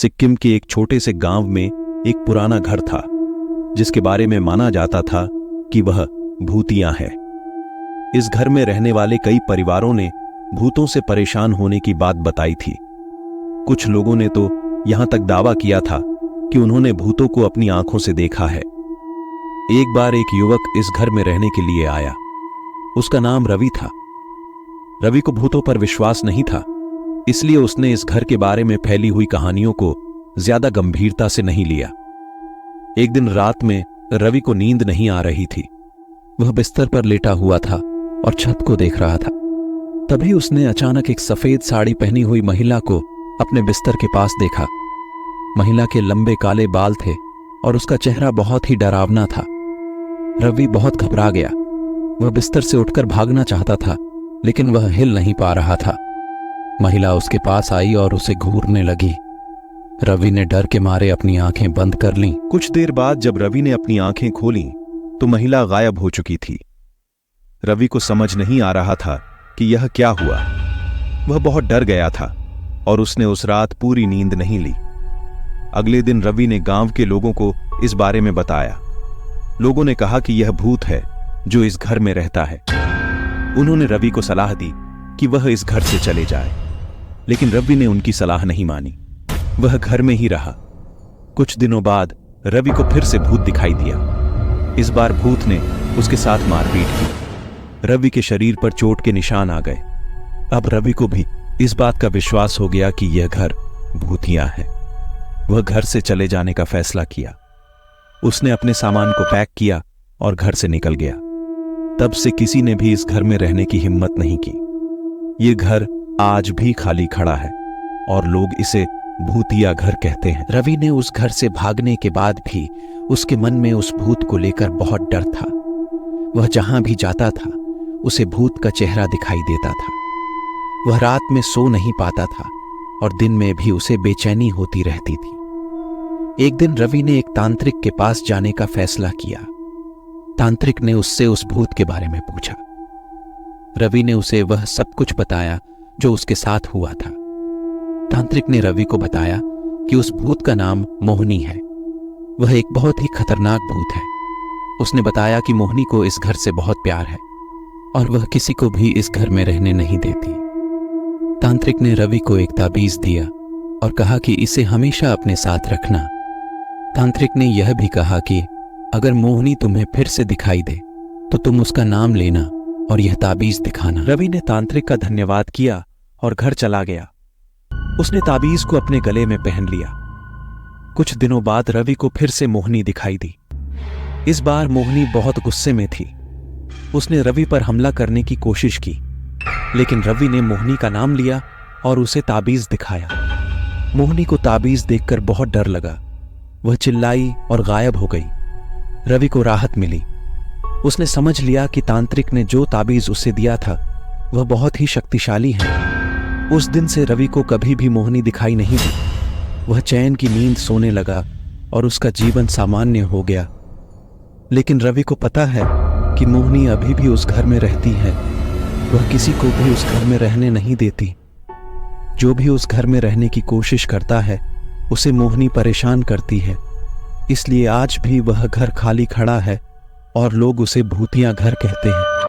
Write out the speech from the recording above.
सिक्किम के एक छोटे से गांव में एक पुराना घर था जिसके बारे में माना जाता था कि वह भूतिया है। इस घर में रहने वाले कई परिवारों ने भूतों से परेशान होने की बात बताई थी। कुछ लोगों ने तो यहां तक दावा किया था कि उन्होंने भूतों को अपनी आंखों से देखा है। एक बार एक युवक इस घर में रहने के लिए आया। उसका नाम रवि था। रवि को भूतों पर विश्वास नहीं था, इसलिए उसने इस घर के बारे में फैली हुई कहानियों को ज्यादा गंभीरता से नहीं लिया। एक दिन रात में रवि को नींद नहीं आ रही थी। वह बिस्तर पर लेटा हुआ था और छत को देख रहा था। तभी उसने अचानक एक सफेद साड़ी पहनी हुई महिला को अपने बिस्तर के पास देखा। महिला के लंबे काले बाल थे और उसका चेहरा बहुत ही डरावना था। रवि बहुत घबरा गया। वह बिस्तर से उठकर भागना चाहता था, लेकिन वह हिल नहीं पा रहा था। महिला उसके पास आई और उसे घूरने लगी। रवि ने डर के मारे अपनी आंखें बंद कर लीं। कुछ देर बाद जब रवि ने अपनी आंखें खोलीं, तो महिला गायब हो चुकी थी। रवि को समझ नहीं आ रहा था कि यह क्या हुआ। वह बहुत डर गया था और उसने उस रात पूरी नींद नहीं ली। अगले दिन रवि ने गांव के लोगों को इस बारे में बताया। लोगों ने कहा कि यह भूत है जो इस घर में रहता है। उन्होंने रवि को सलाह दी कि वह इस घर से चले जाए, लेकिन रवि ने उनकी सलाह नहीं मानी। वह घर में ही रहा। कुछ दिनों बाद रवि को फिर से भूत दिखाई दिया। इस बार भूत ने उसके साथ मारपीट की। रवि के शरीर पर चोट के निशान आ गए। अब रवि को भी इस बात का विश्वास हो गया कि यह घर भूतिया है। वह घर से चले जाने का फैसला किया। उसने अपने सामान को पैक किया और घर से निकल गया। तब से किसी ने भी इस घर में रहने की हिम्मत नहीं की। यह घर आज भी खाली खड़ा है और लोग इसे भूतिया घर कहते हैं। रवि ने उस घर से भागने के बाद भी उसके मन में उस भूत को लेकर बहुत डर था। वह जहां भी जाता था उसे भूत का चेहरा दिखाई देता था। वह रात में सो नहीं पाता था और दिन में भी उसे बेचैनी होती रहती थी। एक दिन रवि ने एक तांत्रिक के पास जाने का फैसला किया। तांत्रिक ने उससे उस भूत के बारे में पूछा। रवि ने उसे वह सब कुछ बताया जो उसके साथ हुआ था। तांत्रिक ने रवि को बताया कि उस भूत का नाम मोहिनी है। वह एक बहुत ही खतरनाक भूत है। उसने बताया कि मोहिनी को इस घर से बहुत प्यार है और वह किसी को भी इस घर में रहने नहीं देती। तांत्रिक ने रवि को एक ताबीज दिया और कहा कि इसे हमेशा अपने साथ रखना। तांत्रिक ने यह भी कहा कि अगर मोहिनी तुम्हें फिर से दिखाई दे तो तुम उसका नाम लेना और यह ताबीज दिखाना। रवि ने तांत्रिक का धन्यवाद किया और घर चला गया। उसने ताबीज को अपने गले में पहन लिया। कुछ दिनों बाद रवि को फिर से मोहिनी दिखाई दी। इस बार मोहिनी बहुत गुस्से में थी। उसने रवि पर हमला करने की कोशिश की, लेकिन रवि ने मोहिनी का नाम लिया और उसे ताबीज दिखाया। मोहिनी को ताबीज देखकर बहुत डर लगा। वह चिल्लाई और गायब हो गई। रवि को राहत मिली। उसने समझ लिया कि तांत्रिक ने जो ताबीज उसे दिया था वह बहुत ही शक्तिशाली है। उस दिन से रवि को कभी भी मोहिनी दिखाई नहीं दी। वह चैन की नींद सोने लगा और उसका जीवन सामान्य हो गया। लेकिन रवि को पता है कि मोहिनी अभी भी उस घर में रहती है। वह किसी को भी उस घर में रहने नहीं देती। जो भी उस घर में रहने की कोशिश करता है उसे मोहिनी परेशान करती है। इसलिए आज भी वह घर खाली खड़ा है और लोग उसे भूतिया घर कहते हैं।